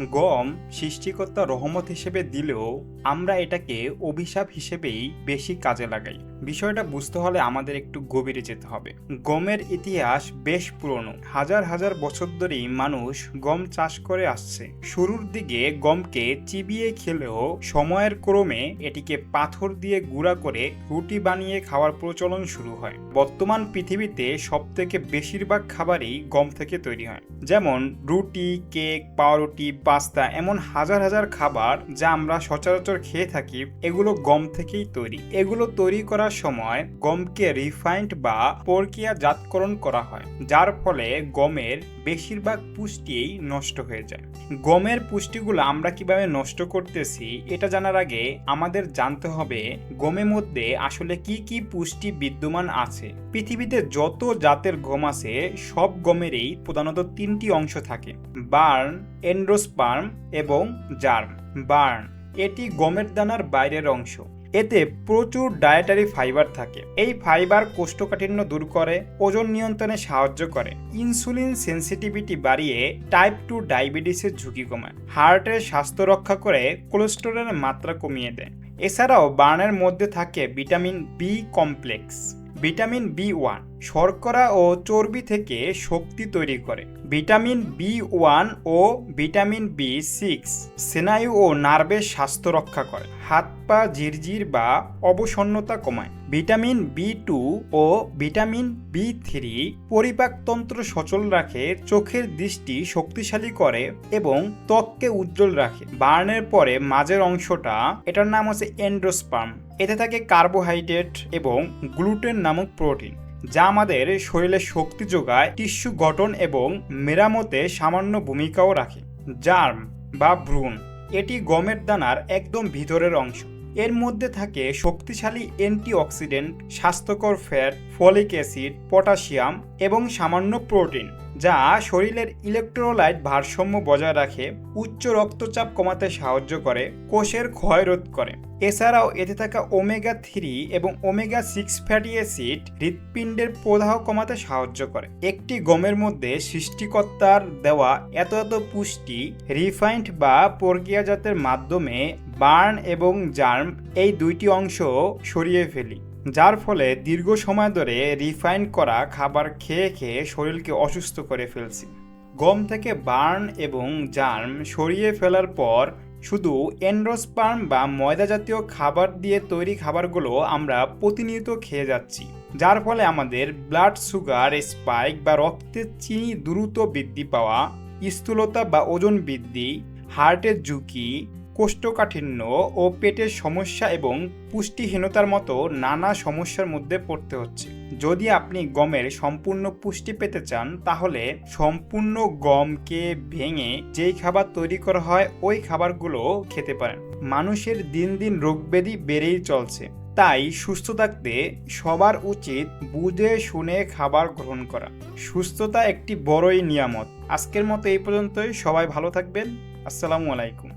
গম সৃষ্টিকর্তা রহমত হিসেবে দিলেও আমরা এটাকে অভিশাপ হিসেবেই বেশি কাজে লাগাই। বিষয়টা বুঝতে হলে আমাদের একটু গভীরে যেতে হবে। গমের ইতিহাস বেশ পুরনো। হাজার হাজার বছর ধরেই মানুষ গম চাষ করে আসছে। শুরুর দিকে গমকে চিবিয়ে খেলেও সময়ের ক্রমে এটিকে পাথর দিয়ে গুঁড়া করে রুটি বানিয়ে খাওয়ার প্রচলন শুরু হয়। বর্তমান পৃথিবীতে সবথেকে বেশিরভাগ খাবারই গম থেকে তৈরি হয়, যেমন রুটি, কেক, পাউরুটি, পাস্তা, এমন হাজার হাজার খাবার যা আমরা সচরাচর খেয়ে থাকি এগুলো গম থেকেই তৈরি। এগুলো তৈরি করার সময় গমকে রিফাইন্ড বা প্রক্রিয়াজাতকরণ করা হয়, যার ফলে গমের বেশিরভাগ পুষ্টিই নষ্ট হয়ে যায়। গমের পুষ্টিগুলো আমরা কিভাবে নষ্ট করতেছি এটা জানার আগে আমাদের জানতে হবে গমের মধ্যে আসলে কি কি পুষ্টি বিদ্যমান আছে। পৃথিবীতে যত জাতের গম আছে সব গমেরই প্রধানত তিনটি অংশ থাকে: বার্ন, এন্ডোস্পার্ম এবং জার্ম। বার্ন এটি গমের দানার বাইরের অংশ। এতে প্রচুর ডায়েটারি ফাইবার থাকে। এই ফাইবার কোষ্ঠকাঠিন্য দূর করে, ওজন নিয়ন্ত্রণে সাহায্য করে, ইনসুলিন সেন্সিটিভিটি বাড়িয়ে টাইপ 2 ডায়াবেটিসের ঝুঁকি কমায়, হার্টের স্বাস্থ্য রক্ষা করে, কোলেস্টেরলের মাত্রা কমিয়ে দেয়। এছাড়াও বার্নের মধ্যে থাকে vitamin B complex, vitamin B one শর্করা ও চর্বি থেকে শক্তি তৈরি করে। ভিটামিন বি1 ও ভিটামিন বি6 স্নায়ু ও নার্ভের স্বাস্থ্য রক্ষা করে, হাত পা ঝিরঝির বা অবসন্নতা কমায়। ভিটামিন বি2 ও ভিটামিন বি3 পরিপাকতন্ত্র সচল রাখে, চোখের দৃষ্টি শক্তিশালী করে এবং ত্বককে উজ্জ্বল রাখে। বার্নের পরে মাঝের অংশটা, এটার নাম হচ্ছে এন্ডোস্পার্ম। এতে থাকে কার্বোহাইড্রেট এবং গ্লুটেন নামক প্রোটিন, যা আমাদের শরীরে শক্তি যোগায়, টিস্যু গঠন এবং মেরামতে সামান্য ভূমিকাও রাখে। জার্ম বা ভ্রূণ, এটি গমের দানার একদম ভিতরের অংশ। এর মধ্যে থাকে শক্তিশালী অ্যান্টিঅক্সিডেন্ট, স্বাস্থ্যকর ফ্যাট, ফলিক অ্যাসিড, পটাশিয়াম এবং সামান্য প্রোটিন, যা শরীরের ইলেকট্রোলাইট ভারসাম্য বজায় রাখে, উচ্চ রক্তচাপ কমাতে সাহায্য করে, কোষের ক্ষয় রোধ করে। এছাড়াও এতে থাকা ওমেগা 3 এবং ওমেগা 6 ফ্যাটি অ্যাসিড হৃৎপিণ্ডের প্রদাহ কমাতে সাহায্য করে। একটি গমের মধ্যে সৃষ্টিকর্তার দেওয়া এত এত পুষ্টি রিফাইন্ড বা প্রক্রিয়াজাতের মাধ্যমে বার্ন এবং জার্ম এই দুইটি অংশ সরিয়ে ফেলি, যার ফলে দীর্ঘ সময় ধরে রিফাইন করা খাবার খেয়ে খেয়ে শরীরকে অসুস্থ করে ফেলছি। গম থেকে বার্ন এবং জার্ম সরিয়ে ফেলার পর শুধু এন্ডোস্পার্ম বা ময়দা জাতীয় খাবার দিয়ে তৈরি খাবারগুলো আমরা প্রতিনিয়ত খেয়ে যাচ্ছি, যার ফলে আমাদের ব্লাড সুগার স্পাইক বা রক্তের চিনি দ্রুত বৃদ্ধি পাওয়া, স্থূলতা বা ওজন বৃদ্ধি, হার্টের ঝুঁকি, কোষ্ঠকাঠিন্য ও পেটের সমস্যা এবং পুষ্টিহীনতার মতো নানা সমস্যার মধ্যে পড়তে হচ্ছে। যদি আপনি গমের সম্পূর্ণ পুষ্টি পেতে চান তাহলে সম্পূর্ণ গমকে ভেঙে যেই খাবার তৈরি করা হয় ওই খাবারগুলো খেতে পারেন। মানুষের দিন দিন রোগব্যাধি বেড়েই চলছে, তাই সুস্থ থাকতে সবার উচিত বুঝে শুনে খাবার গ্রহণ করা। সুস্থতা একটি বড়ই নিয়ামত। আজকের মতো এই পর্যন্তই। সবাই ভালো থাকবেন। আসসালামু আলাইকুম।